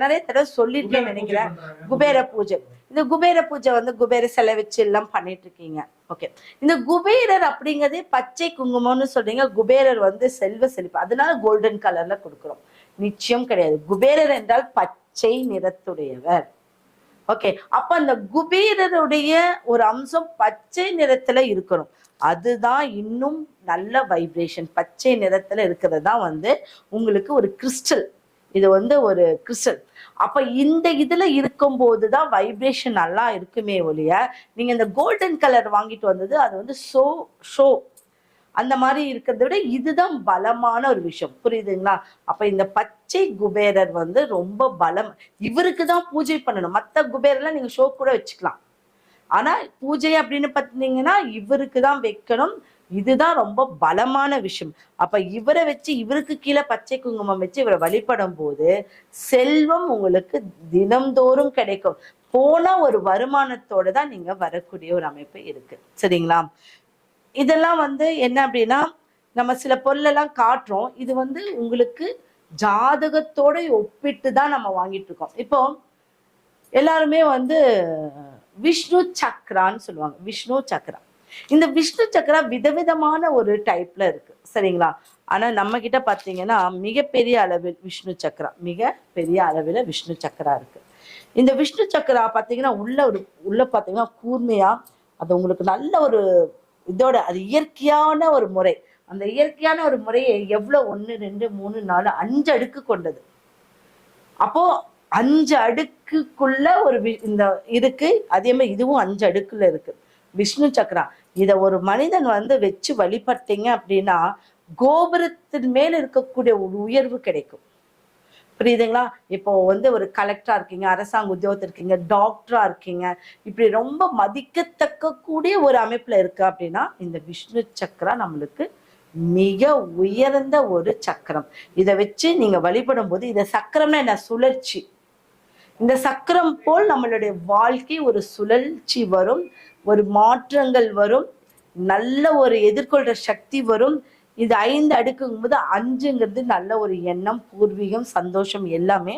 நிறைய தடவை சொல்லிருக்கேன்னு நினைக்கிறேன். குபேர பூஜை. இந்த குபேர பூஜை வந்து குபேர சிலை வச்சு எல்லாம் பண்ணிட்டு இருக்கீங்க. ஓகே, இந்த குபேரர் அப்படிங்கிறதே பச்சை குங்குமம்னு சொல்றீங்க. குபேரர் வந்து செல்வ செழிப்பு, அதனால கோல்டன் கலர்ல கொடுக்குறோம். நிச்சயம் கிடையாது. குபேரர் என்றால் பச்சை நிறத்துடையவர். ஓகே, அப்ப அந்த குபேரருடைய ஒரு அம்சம் பச்சை நிறத்துல இருக்கணும். அதுதான் இன்னும் நல்ல வைப்ரேஷன். பச்சை நிறத்துல இருக்கிறது தான் வந்து உங்களுக்கு ஒரு கிறிஸ்டல். இது வந்து ஒரு கிறிஸ்டல். அப்ப இந்த இதுல இருக்கும் போதுதான் வைப்ரேஷன் நல்லா இருக்குமே ஒழிய, நீங்க இந்த கோல்டன் கலர் வாங்கிட்டு வந்தது அது வந்து ஷோ அந்த மாதிரி இருக்கிறத விட இதுதான் பலமான ஒரு விஷயம். புரியுதுங்களா? அப்ப இந்த பச்சை குபேரர் வந்து ரொம்ப பலம். இவருக்கு தான் பூஜை பண்ணணும். மற்ற குபேரெல்லாம் நீங்க ஷோ கூட வச்சுக்கலாம். ஆனா பூஜை அப்படின்னு பார்த்தீங்கன்னா இவருக்கு தான் வைக்கணும். இதுதான் ரொம்ப பலமான விஷயம். அப்ப இவரை வச்சு, இவருக்கு கீழே பச்சை குங்குமம் வச்சு இவரை வழிபடும் போது செல்வம் உங்களுக்கு தினம்தோறும் கிடைக்கும். போன ஒரு வருமானத்தோட தான் நீங்க வரக்கூடிய ஒரு அமைப்பு இருக்கு. சரிங்களா? இதெல்லாம் வந்து என்ன அப்படின்னா, நம்ம சில பொருளெல்லாம் காட்டுறோம். இது வந்து உங்களுக்கு ஜாதகத்தோட ஒப்பிட்டு தான் நம்ம வாங்கிட்டு இருக்கோம். இப்போ எல்லாருமே வந்து விஷ்ணு சக்கரான்னு சொல்லுவாங்க. விஷ்ணு சக்கரா. இந்த விஷ்ணு சக்கரா விதவிதமான ஒரு டைப்ல இருக்கு. சரிங்களா? ஆனா நம்ம கிட்ட பாத்தீங்கன்னா மிகப்பெரிய அளவில் விஷ்ணு சக்கரா, மிக பெரிய அளவில் விஷ்ணு சக்கரா இருக்கு. இந்த விஷ்ணு சக்கரா பாத்தீங்கன்னா உள்ள பாத்தீங்கன்னா கூர்மையா, அது உங்களுக்கு நல்ல ஒரு இதோட, அது இயற்கையான ஒரு முறை. அந்த இயற்கையான ஒரு முறையை எவ்வளவு 1 2 3 4 5 அடுக்கு கொண்டது. அப்போ 5 அடுக்குக்குள்ள ஒரு இந்த இருக்கு. அதே மாதிரி இதுவும் 5 அடுக்குல இருக்கு விஷ்ணு சக்கரா. இத ஒரு மனிதன் வந்து வச்சு வழிபட்டீங்க அப்படின்னா கோபுரத்தின் மேல இருக்கக்கூடிய ஒரு உயர்வு கிடைக்கும். புரியுதுங்களா? இப்போ வந்து ஒரு கலெக்டரா இருக்கீங்க, அரசாங்க உத்தியோகத்தில் இருக்கீங்க, டாக்டரா இருக்கீங்க, இப்படி ரொம்ப மதிக்கத்தக்க கூடிய ஒரு அமைப்புல இருக்கு அப்படின்னா இந்த விஷ்ணு சக்கரா நம்மளுக்கு மிக உயர்ந்த ஒரு சக்கரம். இதை வச்சு நீங்க வழிபடும் போது, இத சக்கரம்னா என்ன? சுழற்சி. இந்த சக்கரம் போல் நம்மளுடைய வாழ்க்கை ஒரு சுழற்சி வரும், ஒரு மாற்றங்கள் வரும், நல்ல ஒரு எதிர்கொள்ற சக்தி வரும். இது 5 அடுக்குங்கும் போது 5ங்கிறது நல்ல ஒரு எண்ணம், பூர்வீகம், சந்தோஷம் எல்லாமே.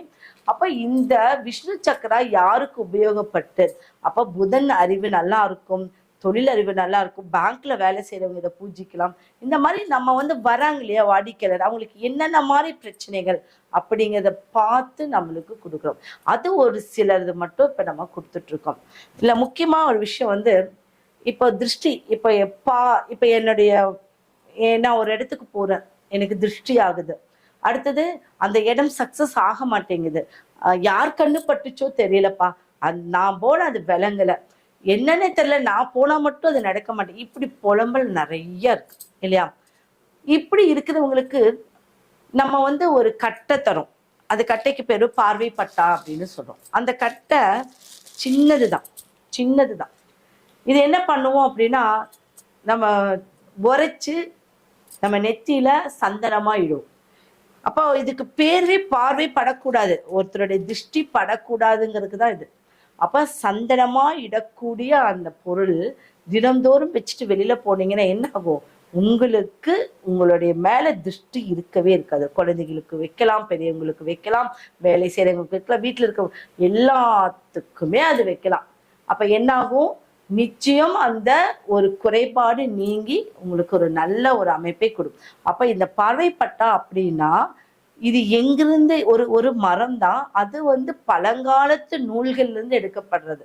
அப்ப இந்த விஷ்ணு சக்கரா யாருக்கு உபயோகப்பட்டு? அப்ப புதன் அறிவு நல்லா இருக்கும், தொழில் அறிவு நல்லா இருக்கும், பேங்க்ல வேலை செய்யறவங்க இதை பூஜிக்கலாம். இந்த மாதிரி நம்ம வந்து வராங்க இல்லையா வாடிக்கையாளர், அவங்களுக்கு என்னென்ன மாதிரி பிரச்சனைகள் அப்படிங்கிறத பார்த்து நம்மளுக்கு கொடுக்குறோம். அது ஒரு சிலது மட்டும் இப்ப நம்ம கொடுத்துட்டு இருக்கோம். இல்ல முக்கியமா ஒரு விஷயம் வந்து, இப்போ திருஷ்டி, இப்ப என்னுடைய நான் ஒரு இடத்துக்கு போறேன், எனக்கு திருஷ்டி ஆகுது. அடுத்தது அந்த இடம் சக்சஸ் ஆக மாட்டேங்குது. யார் கண்ணு பட்டுச்சோ தெரியலப்பா, நான் போன அது விளங்கல, என்னன்னே தெரியல, நான் போனா மட்டும் அது நடக்க மாட்டேன். இப்படி புலம்பல் நிறைய இருக்கு இல்லையா? இப்படி இருக்கிறவங்களுக்கு நம்ம வந்து ஒரு கட்டை தரும். அது கட்டைக்கு பேரு பார்வை பட்டா அப்படின்னு சொல்றோம். அந்த கட்டை சின்னதுதான். இது என்ன பண்ணுவோம் அப்படின்னா, நம்ம உரைச்சு நம்ம நெத்தியில சந்தனமா இடும். அப்போ இதுக்கு பேரே பார்வை படக்கூடாது, ஒருத்தருடைய திருஷ்டி படக்கூடாதுங்கிறதுக்கு தான் இது. அப்ப சந்தனமா இடக்கூடிய அந்த பொருள் தினந்தோறும் வச்சுட்டு வெளியில போனீங்கன்னா என்ன ஆகும்? உங்களுக்கு உங்களுடைய மேல திருஷ்டி இருக்கவே இருக்காது. குழந்தைகளுக்கு வைக்கலாம், பெரியவங்களுக்கு வைக்கலாம், வேலை செய்யறவங்களுக்கு வைக்கலாம், வீட்டுல இருக்க எல்லாத்துக்குமே அது வைக்கலாம். அப்ப என்ன ஆகும்? நிச்சயம் அந்த ஒரு குறைபாடு நீங்கி உங்களுக்கு ஒரு நல்ல ஒரு அமைப்பை கொடுக்கும். அப்ப இந்த பார்வைப்பட்டா அப்படின்னா இது எங்கிருந்து ஒரு மரம் தான். அது வந்து பழங்காலத்து நூல்கள்ல இருந்து எடுக்கப்படுறது.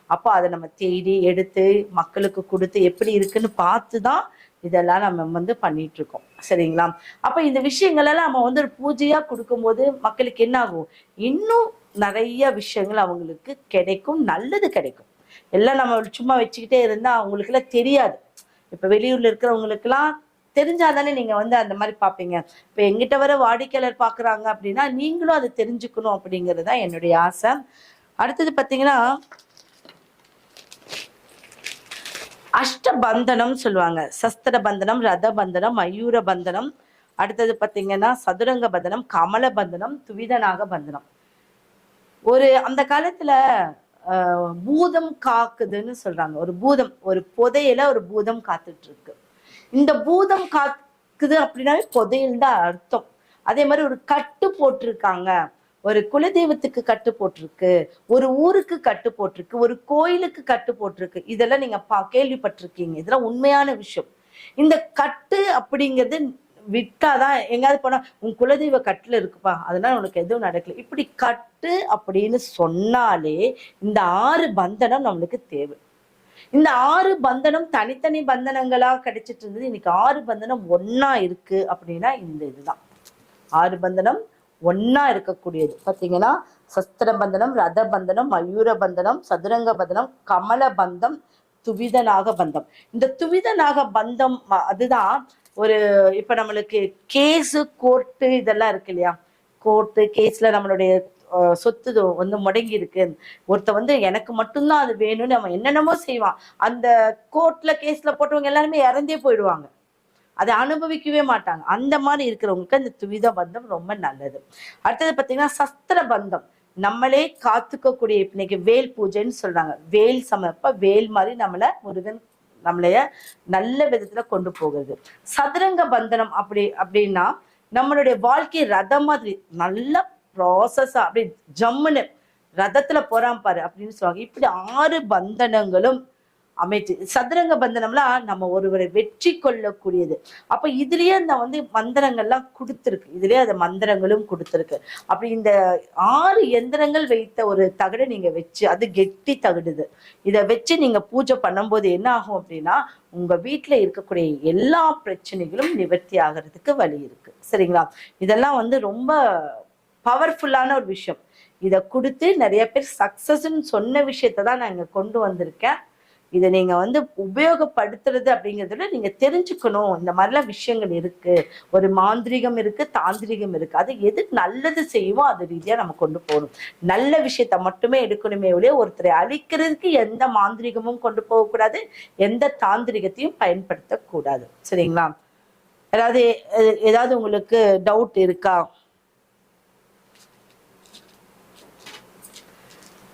அப்போ அதை நம்ம தேடி எடுத்து மக்களுக்கு கொடுத்து எப்படி இருக்குன்னு பார்த்துதான் இதெல்லாம் நம்ம வந்து பண்ணிட்டு இருக்கோம். சரிங்களா? அப்ப இந்த விஷயங்கள் எல்லாம் நம்ம வந்து ஒரு பூஜையா கொடுக்கும்போது மக்களுக்கு என்ன ஆகும்? இன்னும் நிறைய விஷயங்கள் அவங்களுக்கு கிடைக்கும், நல்லது கிடைக்கும். எல்லாம் நம்ம சும்மா வச்சுக்கிட்டே இருந்தா அவங்களுக்கு எல்லாம் தெரியாது. இப்ப வெளியூர்ல இருக்கிறவங்களுக்கு எல்லாம் தெரிஞ்சாதானே நீங்க வந்து அந்த மாதிரி பாப்பீங்க. இப்ப எங்கிட்ட வர வாடிக்கையாளர் பாக்குறாங்க அப்படின்னா நீங்களும் அதை தெரிஞ்சுக்கணும் அப்படிங்கிறது தான் என்னுடைய ஆசை. அடுத்தது பாத்தீங்கன்னா அஷ்டபந்தனம் சொல்லுவாங்க. சஸ்திர பந்தனம், ரத பந்தனம், மயூர பந்தனம், அடுத்தது பாத்தீங்கன்னா சதுரங்க பந்தனம், கமல பந்தனம், துவிதனாக பந்தனம். ஒரு அந்த காலத்துல பூதம் காக்குதுன்னு சொல்றாங்க. ஒரு பூதம், ஒரு புதையில ஒரு பூதம் காத்துட்டு இருக்கு. இந்த பூதம் காக்குது அப்படின்னாவே புதையல் தான் அர்த்தம். அதே மாதிரி ஒரு கட்டு போட்டிருக்காங்க, ஒரு குலதெய்வத்துக்கு கட்டு போட்டிருக்கு, ஒரு ஊருக்கு கட்டு போட்டிருக்கு, ஒரு கோயிலுக்கு கட்டு போட்டிருக்கு. இதெல்லாம் நீங்க கேள்விப்பட்டிருக்கீங்க. இதெல்லாம் உண்மையான விஷயம். இந்த கட்டு அப்படிங்கிறது விட்டாதான் எங்கேயாவது போனா உன் குலதெய்வ கட்டுல இருக்குப்பா, அதனால உனக்கு எதுவும் நடக்கல. இப்படி கட்டு அப்படின்னு சொன்னாலே இந்த 6 பந்தனம் நம்மளுக்கு தேவை. இந்த 6 பந்தனம் தனித்தனி பந்தனங்களா கிடைச்சிட்டு இருந்தது. இன்னைக்கு 6 பந்தனம் ஒன்னா இருக்கு அப்படின்னா இந்த இதுதான். 6 பந்தனம் ஒன்னா இருக்கக்கூடியது. பாத்தீங்கன்னா சஸ்திர பந்தனம், ரத பந்தனம், மயூர பந்தனம், சதுரங்க பந்தனம், கமல பந்தம், துவிதநாக பந்தம். இந்த துவிதநாக பந்தம் அதுதான் ஒரு இப்ப நம்மளுக்கு கேஸு கோர்ட்டு இதெல்லாம் இருக்கு இல்லையா, கோர்ட்டு கேஸ்ல நம்மளுடைய சொத்து வந்து முடங்கி இருக்கு, ஒருத்த எனக்கு மட்டும்தான் அது வேணும்னு அவன் என்னென்னமோ செய்வான். அந்த கோர்ட்ல கேஸ்ல போட்டவங்க எல்லாருமே இறந்தே போயிடுவாங்க, அதை அனுபவிக்கவே மாட்டாங்க. அந்த மாதிரி இருக்கிறவங்களுக்கு அந்த துவித பந்தம் ரொம்ப நல்லது. அடுத்தது பாத்தீங்கன்னா சஸ்திர பந்தம், நம்மளே காத்துக்கக்கூடிய இன்னைக்கு வேல் பூஜைன்னு சொல்றாங்க. வேல் சமப்ப வேல் மாதிரி முருகன் நம்மளைய நல்ல விதத்துல கொண்டு போகிறது. சதுரங்க பந்தனம் அப்படின்னா நம்மளுடைய வாழ்க்கை ரதம் மாதிரி நல்ல ப்ராசஸா அப்படி ஜம்முன்னு ரதத்துல போறான் பாரு அப்படின்னு சொல்லுவாங்க. இப்படி 6 பந்தனங்களும் அமைச்சு சதுரங்க பந்தனம்லாம் நம்ம ஒருவரை வெற்றி கொள்ளக்கூடியது. அப்ப இதுலயே அந்த மந்திரங்கள்லாம் கொடுத்துருக்கு, இதுலயே அந்த மந்திரங்களும் கொடுத்துருக்கு. அப்படி இந்த 6 எந்திரங்கள் வைத்த ஒரு தகடை நீங்க வச்சு, அது கெட்டி தகடுது, இதை வச்சு நீங்க பூஜை பண்ணும்போது என்ன ஆகும் அப்படின்னா உங்க வீட்டுல இருக்கக்கூடிய எல்லா பிரச்சனைகளும் நிவர்த்தி ஆகிறதுக்கு வழி இருக்கு. சரிங்களா? இதெல்லாம் ரொம்ப பவர்ஃபுல்லான ஒரு விஷயம். இதை கொடுத்து நிறைய பேர் சக்சஸ்ன்னு சொன்ன விஷயத்தான் நான் இங்க கொண்டு வந்திருக்கேன். இதை நீங்க உபயோகப்படுத்துறது அப்படிங்கிறதுல நீங்க தெரிஞ்சுக்கணும், இந்த மாதிரிலாம் விஷயங்கள் இருக்கு, ஒரு மாந்திரிகம் இருக்கு, தாந்திரிகம் இருக்கு, அது எது நல்லது செய்வோம் அது ரீதியா நம்ம கொண்டு போகணும். நல்ல விஷயத்த மட்டுமே எடுக்கணுமே ஒழிய ஒருத்தரை அழிக்கிறதுக்கு எந்த மாந்திரிகமும் கொண்டு போகக்கூடாது, எந்த தாந்திரிகத்தையும் பயன்படுத்தக்கூடாது. சரிங்களா? ஏதாவது உங்களுக்கு டவுட் இருக்கா?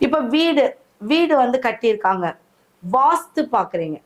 இப்ப வீடு கட்டியிருக்காங்க, வாஸ்து பாக்குறீங்க,